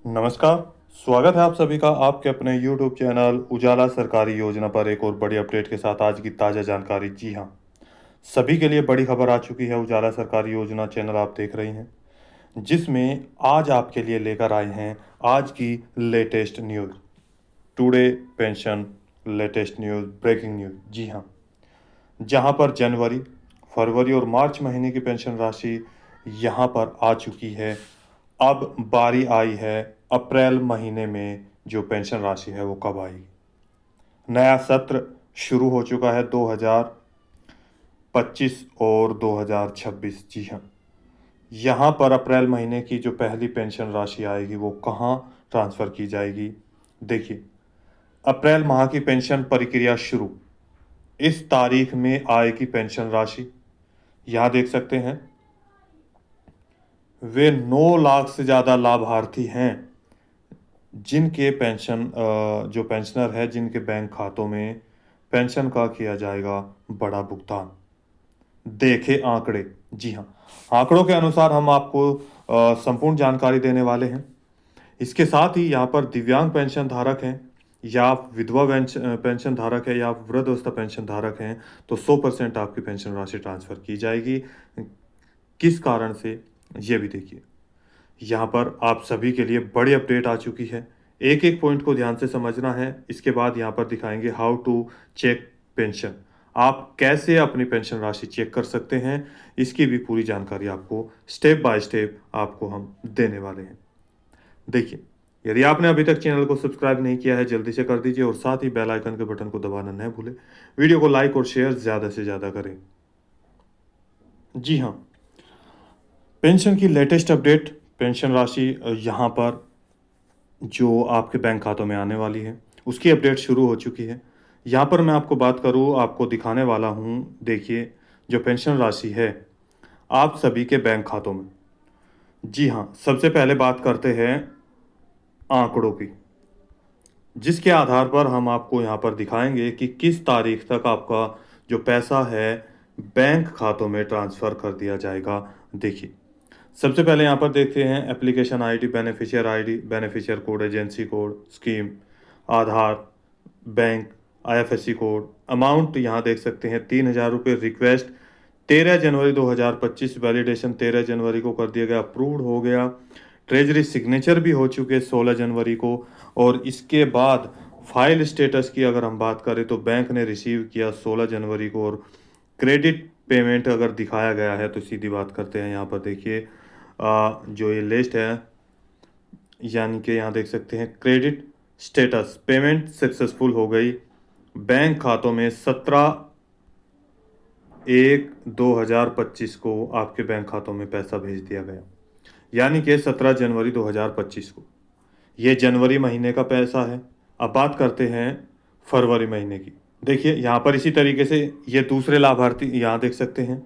नमस्कार, स्वागत है आप सभी का आपके अपने YouTube चैनल उजाला सरकारी योजना पर एक और बड़ी अपडेट के साथ आज की ताज़ा जानकारी। जी हाँ, सभी के लिए बड़ी खबर आ चुकी है। उजाला सरकारी योजना चैनल आप देख रही हैं, जिसमें आज आपके लिए लेकर आए हैं आज की latest news. Today pension latest news, breaking news. जी हाँ, जहां पर जनवरी, फरवरी और मार्च महीने की पेंशन राशि यहां पर आ चुकी है। अब बारी आई है अप्रैल महीने में जो पेंशन राशि है वो कब आएगी। नया सत्र शुरू हो चुका है 2025 और 2026। जी हाँ, यहाँ पर अप्रैल महीने की जो पहली पेंशन राशि आएगी वो कहाँ ट्रांसफ़र की जाएगी। देखिए, अप्रैल माह की पेंशन प्रक्रिया शुरू, इस तारीख में आएगी पेंशन राशि। यहाँ देख सकते हैं, वे 9 लाख से ज़्यादा लाभार्थी हैं जिनके जो पेंशनर है जिनके बैंक खातों में पेंशन का किया जाएगा बड़ा भुगतान। देखे आंकड़े। जी हाँ, आंकड़ों के अनुसार हम आपको संपूर्ण जानकारी देने वाले हैं। इसके साथ ही यहाँ पर दिव्यांग पेंशन धारक हैं या आप विधवा पेंशन धारक है या आप वृद्धावस्था पेंशन धारक हैं तो 100% आपकी पेंशन राशि ट्रांसफ़र की जाएगी। किस कारण से, ये भी देखिए। यहाँ पर आप सभी के लिए बड़ी अपडेट आ चुकी है। एक एक पॉइंट को ध्यान से समझना है। इसके बाद यहाँ पर दिखाएंगे हाउ टू चेक पेंशन। आप कैसे अपनी पेंशन राशि चेक कर सकते हैं, इसकी भी पूरी जानकारी आपको स्टेप बाय स्टेप आपको हम देने वाले हैं। देखिए, यदि आपने अभी तक चैनल को सब्सक्राइब नहीं किया है जल्दी से कर दीजिए और साथ ही बेल आइकन के बटन को दबाना न भूलें। वीडियो को लाइक और शेयर ज़्यादा से ज़्यादा करें। जी हाँ, पेंशन की लेटेस्ट अपडेट, पेंशन राशि यहाँ पर जो आपके बैंक खातों में आने वाली है उसकी अपडेट शुरू हो चुकी है। यहाँ पर मैं आपको बात करूँ, आपको दिखाने वाला हूँ। देखिए, जो पेंशन राशि है आप सभी के बैंक खातों में। जी हाँ, सबसे पहले बात करते हैं आंकड़ों की, जिसके आधार पर हम आपको यहाँ पर दिखाएंगे कि किस तारीख तक आपका जो पैसा है बैंक खातों में ट्रांसफ़र कर दिया जाएगा। देखिए, सबसे पहले यहाँ पर देखते हैं application ID, ID, beneficiary code, agency code, scheme, Aadhaar, bank, IFSC code. Amount यहाँ देख सकते हैं 3,000 रुपये। रिक्वेस्ट 13 जनवरी 2025, वैलिडेशन 13 जनवरी को कर दिया गया, अप्रूव्ड हो गया। ट्रेजरी सिग्नेचर भी हो चुके 16 जनवरी को। और इसके बाद फाइल स्टेटस की अगर हम बात करें तो बैंक ने रिसीव किया 16 जनवरी को। और क्रेडिट पेमेंट अगर दिखाया गया है तो सीधी बात करते हैं, यहाँ पर देखिए जो ये लिस्ट है, यानी कि यहाँ देख सकते हैं क्रेडिट स्टेटस, पेमेंट सक्सेसफुल हो गई। बैंक खातों में 17/1/2025 को आपके बैंक खातों में पैसा भेज दिया गया, यानी कि 17 जनवरी 2025 को। ये जनवरी महीने का पैसा है। अब बात करते हैं फरवरी महीने की। देखिए, यहाँ पर इसी तरीके से ये दूसरे लाभार्थी यहाँ देख सकते हैं,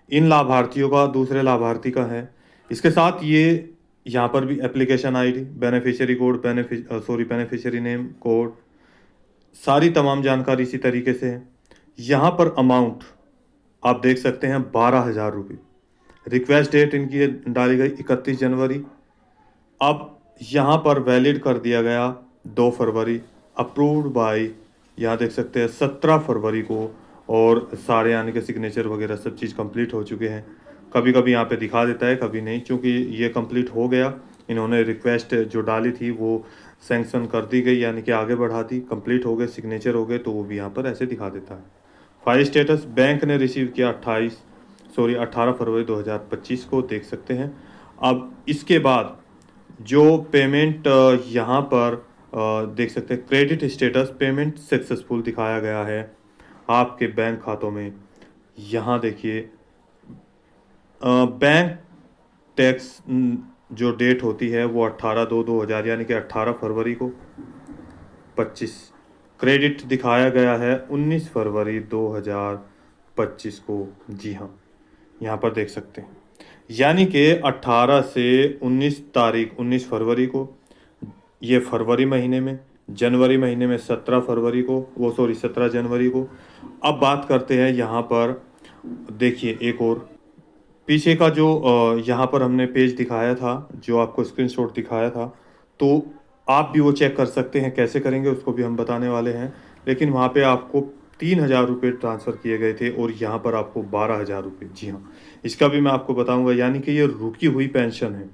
इन लाभार्थियों का दूसरे लाभार्थी का है। इसके साथ ये यहाँ पर भी application ID, beneficiary code, beneficiary name, code, सारी तमाम जानकारी इसी तरीके से है। यहाँ पर अमाउंट आप देख सकते हैं 12,000 रुपये। रिक्वेस्ट डेट इनकी डाली गई 31 जनवरी। अब यहाँ पर वैलिड कर दिया गया 2 फरवरी, अप्रूव्ड बाय यहाँ देख सकते हैं 17 फरवरी को। और सारे यानी कि सिग्नेचर वगैरह सब चीज़ कंप्लीट हो चुके हैं। कभी कभी यहाँ पे दिखा देता है, कभी नहीं, क्योंकि ये कंप्लीट हो गया। इन्होंने रिक्वेस्ट जो डाली थी वो सैंक्शन कर दी गई, यानी कि आगे बढ़ा दी, कंप्लीट हो गए, सिग्नेचर हो गए, तो वो भी यहाँ पर ऐसे दिखा देता है। फाइल स्टेटस बैंक ने रिसीव किया 18 फरवरी 2025 को, देख सकते हैं। अब इसके बाद जो पेमेंट यहाँ पर देख सकते हैं, क्रेडिट स्टेटस पेमेंट सक्सेसफुल दिखाया गया है आपके बैंक खातों में। यहाँ देखिए, बैंक टैक्स जो डेट होती है वो 18/2/2000 यानी कि 18 फरवरी को 25। क्रेडिट दिखाया गया है 19 फरवरी 2025 को। जी हाँ, यहाँ पर देख सकते हैं, यानी कि 18 से 19 फरवरी को, ये फरवरी महीने में, जनवरी महीने में 17 जनवरी को। अब बात करते हैं यहाँ पर, देखिए एक और पीछे का जो यहाँ पर हमने पेज दिखाया था, जो आपको स्क्रीनशॉट दिखाया था, तो आप भी वो चेक कर सकते हैं, कैसे करेंगे उसको भी हम बताने वाले हैं। लेकिन वहाँ पे आपको 3,000 रुपये ट्रांसफ़र किए गए थे और यहाँ पर आपको 12,000 रुपये, जी हाँ, इसका भी मैं आपको बताऊँगा। यानी कि ये रुकी हुई पेंशन है।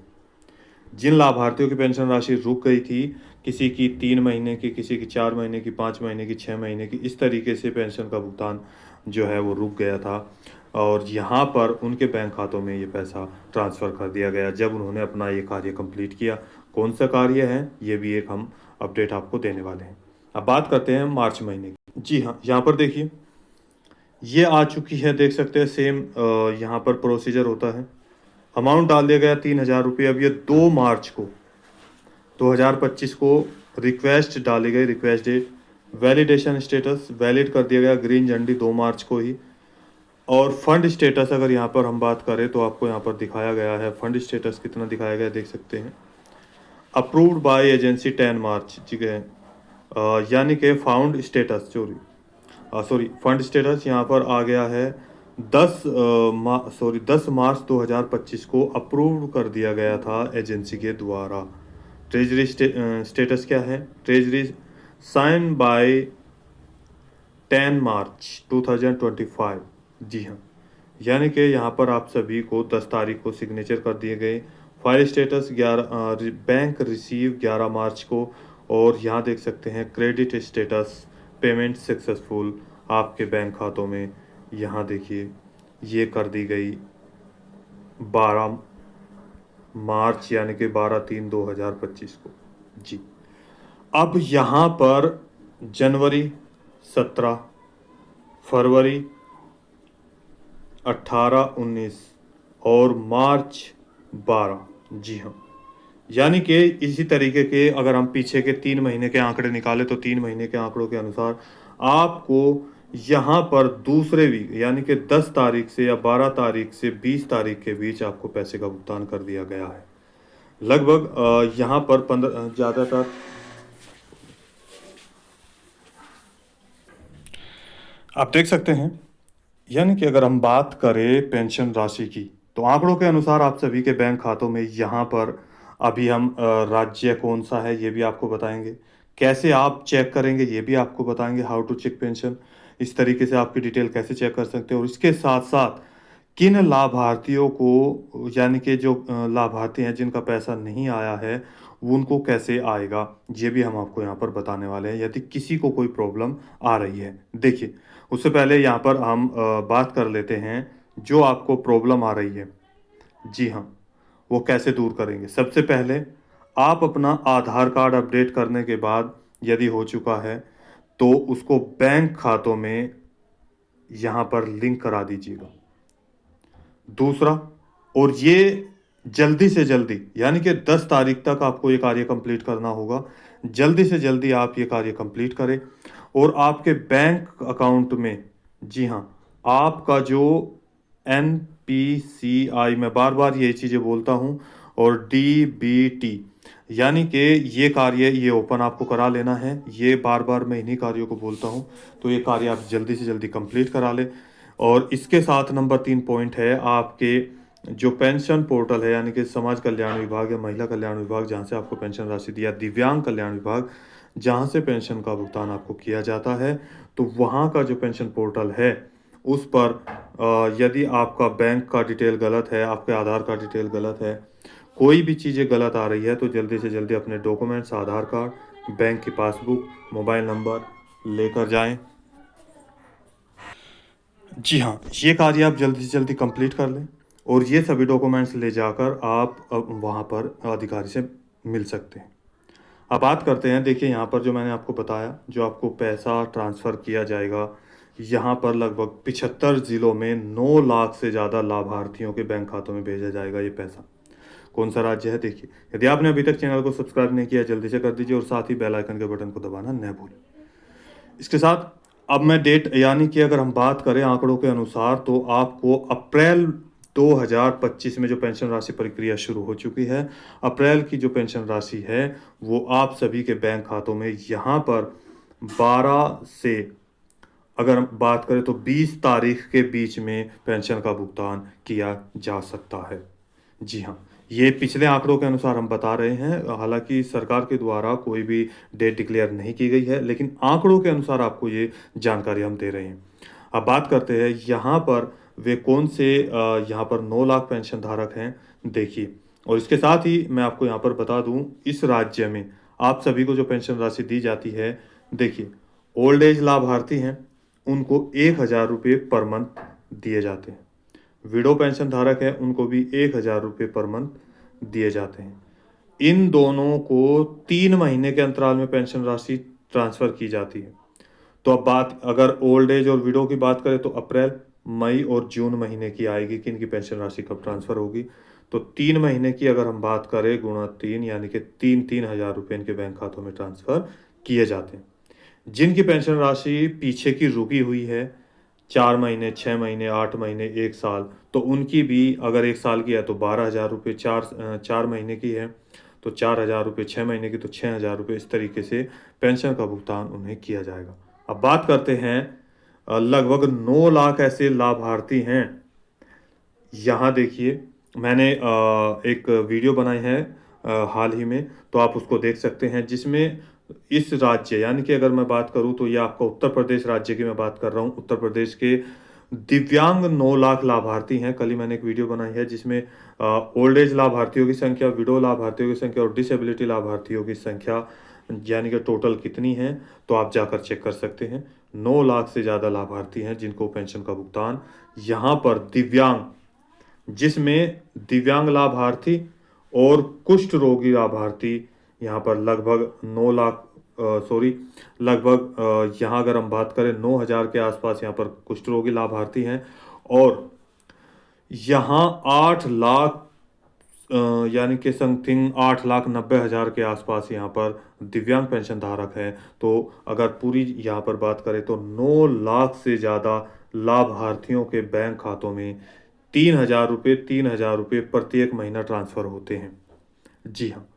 जिन लाभार्थियों की पेंशन राशि रुक गई थी, किसी की 3 महीने की, किसी की 4 महीने की, 5 महीने की, 6 महीने की, इस तरीके से पेंशन का भुगतान जो है वो रुक गया था और यहाँ पर उनके बैंक खातों में ये पैसा ट्रांसफ़र कर दिया गया जब उन्होंने अपना ये कार्य कंप्लीट किया। कौन सा कार्य है, ये भी एक हम अपडेट आपको देने वाले हैं। अब बात करते हैं मार्च महीने की। जी हाँ, यहाँ पर देखिए, ये आ चुकी है, देख सकते हैं सेम यहाँ पर प्रोसीजर होता है। अमाउंट डाल दिया गया 3,000 रुपये। अब ये 2 मार्च को 2025 को रिक्वेस्ट डाली गई, request date, validation status valid कर दिया गया ग्रीन झंडी 2 मार्च को ही। और फंड स्टेटस अगर यहाँ पर हम बात करें तो आपको यहाँ पर दिखाया गया है, फंड स्टेटस कितना दिखाया गया है देख सकते हैं। अप्रूव्ड बाय एजेंसी 10 मार्च, ठीक है, यानी कि फाउंड स्टेटस फंड स्टेटस यहाँ पर आ गया है 10 मार्च 2025 को अप्रूव कर दिया गया था एजेंसी के द्वारा। ट्रेजरी स्टेटस क्या है, ट्रेजरी साइन बाय 10 मार्च 2025, जी हाँ, यानी कि यहाँ पर आप सभी को 10 तारीख को सिग्नेचर कर दिए गए। फाइल स्टेटस 11 बैंक रिसीव 11 मार्च को। और यहाँ देख सकते हैं क्रेडिट स्टेटस पेमेंट सक्सेसफुल आपके बैंक खातों में, यहाँ देखिए ये कर दी गई 12 मार्च यानी कि 12/3/2025 को, जी। अब यहाँ पर जनवरी 17, फरवरी 18, 19 और मार्च 12, जी हाँ, यानी कि इसी तरीके के अगर हम पीछे के 3 महीने के आंकड़े निकालें तो 3 महीने के आंकड़ों के अनुसार आपको यहाँ पर दूसरे वीक यानी कि 10 तारीख से या 12 तारीख से 20 तारीख के बीच आपको पैसे का भुगतान कर दिया गया है। लगभग यहाँ पर 15 ज़्यादातर आप देख सकते हैं। यानी कि अगर हम बात करें पेंशन राशि की तो आंकड़ों के अनुसार आप सभी के बैंक खातों में यहाँ पर अभी हम राज्य कौन सा है ये भी आपको बताएंगे, कैसे आप चेक करेंगे ये भी आपको बताएंगे, हाउ टू चेक पेंशन, इस तरीके से आपकी डिटेल कैसे चेक कर सकते हैं और इसके साथ साथ किन लाभार्थियों को यानी कि जो लाभार्थी हैं जिनका पैसा नहीं आया है वो उनको कैसे आएगा ये भी हम आपको यहाँ पर बताने वाले हैं यदि किसी को कोई प्रॉब्लम आ रही है। देखिए, उससे पहले यहाँ पर हम बात कर लेते हैं जो आपको प्रॉब्लम आ रही है, जी हाँ, वो कैसे दूर करेंगे। सबसे पहले आप अपना आधार कार्ड अपडेट करने के बाद यदि हो चुका है तो उसको बैंक खातों में यहाँ पर लिंक करा दीजिएगा। दूसरा, और ये जल्दी से जल्दी यानी कि 10 तारीख तक आपको ये कार्य कंप्लीट करना होगा। जल्दी से जल्दी आप ये कार्य कंप्लीट करें और आपके बैंक अकाउंट में, जी हाँ, आपका जो NPCI, मैं बार बार ये चीज़ें बोलता हूँ, और DBT यानी कि ये कार्य ये ओपन आपको करा लेना है। ये बार बार मैं इन्हीं कार्यों को बोलता हूँ, तो ये कार्य आप जल्दी से जल्दी कंप्लीट करा लें। और इसके साथ नंबर 3 पॉइंट है आपके जो पेंशन पोर्टल है यानी कि समाज कल्याण विभाग या महिला कल्याण विभाग जहाँ से आपको पेंशन राशि दिया, दिव्यांग कल्याण विभाग जहाँ से पेंशन का भुगतान आपको किया जाता है, तो वहाँ का जो पेंशन पोर्टल है उस पर यदि आपका बैंक का डिटेल गलत है, आपके आधार का डिटेल गलत है, कोई भी चीज़ें गलत आ रही है तो जल्दी से जल्दी अपने डॉक्यूमेंट्स, आधार कार्ड, बैंक की पासबुक, मोबाइल नंबर लेकर जाएं। जी हाँ, ये कार्य आप जल्दी से जल्दी कंप्लीट कर लें और ये सभी डॉक्यूमेंट्स ले जाकर आप वहाँ पर अधिकारी से मिल सकते हैं। अब बात करते हैं, देखिए यहाँ पर जो मैंने आपको बताया, जो आपको पैसा ट्रांसफ़र किया जाएगा, यहाँ पर लगभग 75 ज़िलों में 9 लाख से ज़्यादा लाभार्थियों के बैंक खातों में भेजा जाएगा ये पैसा। कौन सा राज्य है देखिए। यदि आपने अभी तक चैनल को सब्सक्राइब नहीं किया जल्दी से कर दीजिए और साथ ही बेल आइकन के बटन को दबाना न भूलें। इसके साथ अब मैं डेट यानी कि अगर हम बात करें आंकड़ों के अनुसार तो आपको अप्रैल 2025 में जो पेंशन राशि प्रक्रिया शुरू हो चुकी है, अप्रैल की जो पेंशन राशि है वो आप सभी के बैंक खातों में यहाँ पर 12 से अगर हम बात करें तो 20 तारीख के बीच में पेंशन का भुगतान किया जा सकता है। जी हाँ, ये पिछले आंकड़ों के अनुसार हम बता रहे हैं, हालांकि सरकार के द्वारा कोई भी डेट डिक्लेयर नहीं की गई है, लेकिन आंकड़ों के अनुसार आपको ये जानकारी हम दे रहे हैं। अब बात करते हैं यहाँ पर वे कौन से यहाँ पर 9 लाख पेंशन धारक हैं, देखिए। और इसके साथ ही मैं आपको यहाँ पर बता दूँ, इस राज्य में आप सभी को जो पेंशन राशि दी जाती है, देखिए, ओल्ड एज लाभार्थी हैं, उनको 1,000 रुपये पर मंथ दिए जाते हैं। विडो पेंशन धारक है, उनको भी 1,000 रुपये पर मंथ दिए जाते हैं। इन दोनों को 3 महीने के अंतराल में पेंशन राशि ट्रांसफ़र की जाती है। तो अब बात अगर ओल्ड एज और विडो की बात करें तो अप्रैल, मई और जून महीने की आएगी कि इनकी पेंशन राशि कब ट्रांसफ़र होगी। तो 3 महीने की अगर हम बात करें गुणा 3, यानी कि 3,000 रुपये इनके बैंक खातों में ट्रांसफ़र किए जाते हैं। जिनकी पेंशन राशि पीछे की रुकी हुई है, 4 महीने, 6 महीने, 8 महीने, 1 साल, तो उनकी भी अगर 1 साल की है तो 12,000 रुपये, 4 महीने की है तो 4,000 रुपये, 6 महीने की तो 6,000 रुपये, इस तरीके से पेंशन का भुगतान उन्हें किया जाएगा। अब बात करते हैं, लगभग 9 लाख ऐसे लाभार्थी हैं। यहाँ देखिए, मैंने एक वीडियो बनाई है हाल ही में, तो आप उसको देख सकते हैं, जिसमें इस राज्य, यानी कि अगर मैं बात करूँ तो ये आपका उत्तर प्रदेश राज्य की मैं बात कर रहा हूँ। उत्तर प्रदेश के दिव्यांग 9 लाख लाभार्थी हैं। कल ही मैंने एक वीडियो बनाई है जिसमें ओल्ड एज लाभार्थियों की संख्या, विडो लाभार्थियों की संख्या और डिसेबिलिटी लाभार्थियों की संख्या, यानी कि टोटल कितनी है, तो आप जाकर चेक कर सकते हैं। 9 लाख से ज़्यादा लाभार्थी हैं जिनको पेंशन का भुगतान यहाँ पर दिव्यांग, जिसमें दिव्यांग लाभार्थी और कुष्ठ रोगी लाभार्थी यहाँ पर लगभग 9 लाख, लगभग यहाँ अगर हम बात करें 9,000 के आसपास यहाँ पर कुष्ठ रोगी लाभार्थी हैं। और यहाँ 8 लाख, यानी कि समथिंग 8,90,000 के आसपास यहाँ पर दिव्यांग पेंशन धारक हैं। तो अगर पूरी यहाँ पर बात करें तो 9 लाख से ज़्यादा लाभार्थियों के बैंक खातों में 3,000 रुपये प्रत्येक महीना ट्रांसफ़र होते हैं। जी हाँ,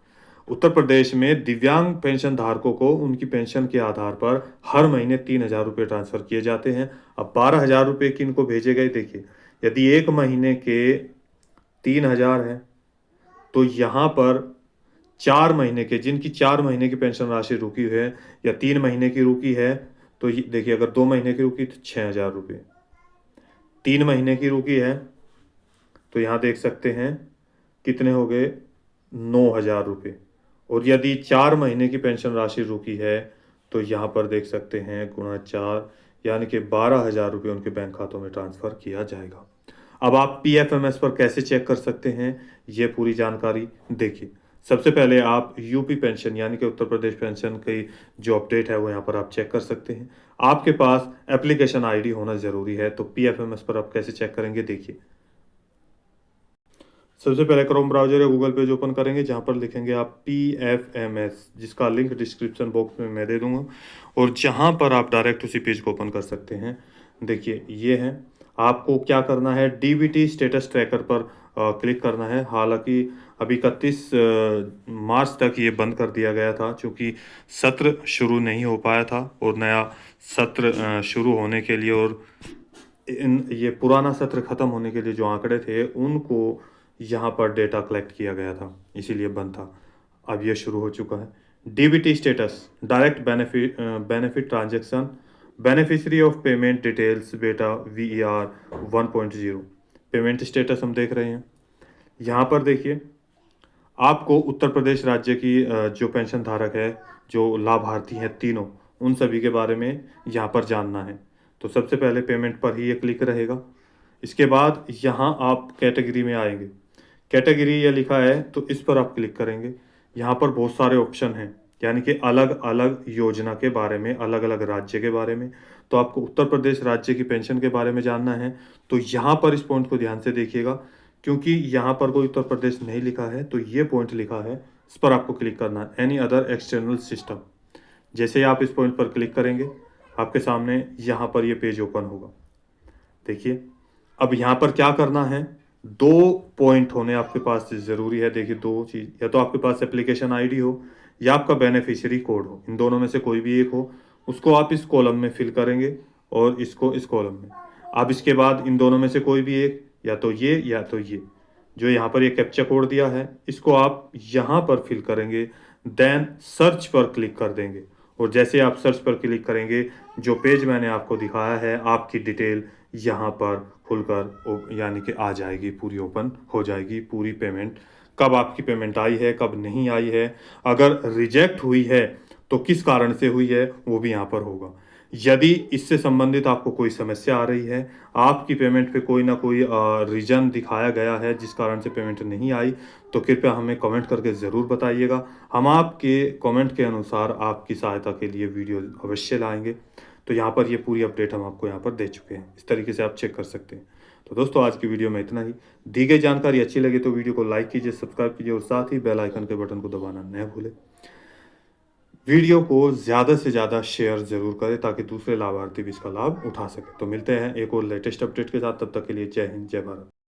उत्तर प्रदेश में दिव्यांग पेंशन धारकों को उनकी पेंशन के आधार पर हर महीने 3,000 रुपये ट्रांसफ़र किए जाते हैं। अब 12,000 रुपये किनको भेजे गए, देखिए, यदि 1 महीने के 3,000 हैं, तो यहाँ पर 4 महीने के, जिनकी 4 महीने की पेंशन राशि रुकी है या 3 महीने की रुकी है, तो ये देखिए, अगर 2 महीने की रुकी तो 6,000 रुपये, 3 महीने की रुकी है तो यहाँ देख सकते हैं कितने हो गए, 9,000 रुपये। और यदि 4 महीने की पेंशन राशि रुकी है तो यहाँ पर देख सकते हैं गुणा 4, यानी कि 12,000 रुपये उनके बैंक खातों में ट्रांसफ़र किया जाएगा। अब आप PFMS पर कैसे चेक कर सकते हैं, ये पूरी जानकारी देखिए। सबसे पहले आप यूपी पेंशन, यानी कि उत्तर प्रदेश पेंशन की जो अपडेट है वो यहाँ पर आप चेक कर सकते हैं। आपके पास एप्लीकेशन आईडी होना ज़रूरी है। तो PFMS पर आप कैसे चेक करेंगे, देखिए। सबसे पहले क्रोम ब्राउज़र या गूगल पेज ओपन करेंगे, जहाँ पर लिखेंगे आप PFMS, जिसका लिंक डिस्क्रिप्शन बॉक्स में मैं दे दूँगा, और जहाँ पर आप डायरेक्ट उसी पेज को ओपन कर सकते हैं। देखिए, ये है। आपको क्या करना है, DBT स्टेटस ट्रैकर पर क्लिक करना है। हालांकि अभी 31 मार्च तक ये बंद कर दिया गया था, क्योंकि सत्र शुरू नहीं हो पाया था, और नया सत्र शुरू होने के लिए और ये पुराना सत्र ख़त्म होने के लिए जो आंकड़े थे उनको यहाँ पर डेटा कलेक्ट किया गया था, इसीलिए बंद था। अब ये शुरू हो चुका है। DBT status, direct benefit transaction, beneficiary of payment details बेटा VER 1.0। पेमेंट स्टेटस हम देख रहे हैं। यहाँ पर देखिए, आपको उत्तर प्रदेश राज्य की जो पेंशन धारक है, जो लाभार्थी हैं तीनों, उन सभी के बारे में यहाँ पर जानना है। तो सबसे पहले पेमेंट पर ही ये क्लिक रहेगा। इसके बाद यहाँ आप कैटेगरी में आएंगे। कैटेगरी ये लिखा है तो इस पर आप क्लिक करेंगे। यहाँ पर बहुत सारे ऑप्शन हैं, यानी कि अलग अलग योजना के बारे में, अलग अलग राज्य के बारे में। तो आपको उत्तर प्रदेश राज्य की पेंशन के बारे में जानना है, तो यहाँ पर इस पॉइंट को ध्यान से देखिएगा, क्योंकि यहाँ पर कोई उत्तर प्रदेश नहीं लिखा है, तो ये पॉइंट लिखा है, इस पर आपको क्लिक करना है, एनी अदर एक्सटर्नल सिस्टम। जैसे ही आप इस पॉइंट पर क्लिक करेंगे, आपके सामने यहाँ पर ये पेज ओपन होगा। देखिए, अब यहाँ पर क्या करना है, 2 पॉइंट होने आपके पास ज़रूरी है। देखिए, 2 चीज़, या तो आपके पास एप्लीकेशन आईडी हो या आपका बेनिफिशियरी कोड हो, इन दोनों में से कोई भी एक हो। उसको आप इस कॉलम में फिल करेंगे और इसको इस कॉलम में। अब इसके बाद इन दोनों में से कोई भी एक, या तो ये या तो ये। जो यहाँ पर ये कैप्चा कोड दिया है, इसको आप यहाँ पर फिल करेंगे, देन सर्च पर क्लिक कर देंगे और जैसे आप सर्च पर क्लिक करेंगे, जो पेज मैंने आपको दिखाया है, आपकी डिटेल यहाँ पर खुलकर यानी कि आ जाएगी, पूरी ओपन हो जाएगी, पूरी पेमेंट कब आपकी पेमेंट आई है, कब नहीं आई है, अगर रिजेक्ट हुई है तो किस कारण से हुई है, वो भी यहाँ पर होगा। यदि इससे संबंधित आपको कोई समस्या आ रही है, आपकी पेमेंट पे कोई ना कोई रीज़न दिखाया गया है जिस कारण से पेमेंट नहीं आई, तो कृपया हमें कमेंट करके ज़रूर बताइएगा। हम आपके कमेंट के अनुसार आपकी सहायता के लिए वीडियो अवश्य लाएँगे। तो यहाँ पर ये पूरी अपडेट हम आपको यहाँ पर दे चुके हैं। इस तरीके से आप चेक कर सकते हैं। तो दोस्तों आज की वीडियो में इतना ही। दी गई जानकारी अच्छी लगे तो वीडियो को लाइक कीजिए, सब्सक्राइब कीजिए और साथ ही बेल आइकन के बटन को दबाना न भूलें। वीडियो को ज़्यादा से ज़्यादा शेयर ज़रूर करें ताकि दूसरे लाभार्थी भी इसका लाभ उठा सकें। तो मिलते हैं एक और लेटेस्ट अपडेट के साथ, तब तक के लिए जय हिंद, जय भारत।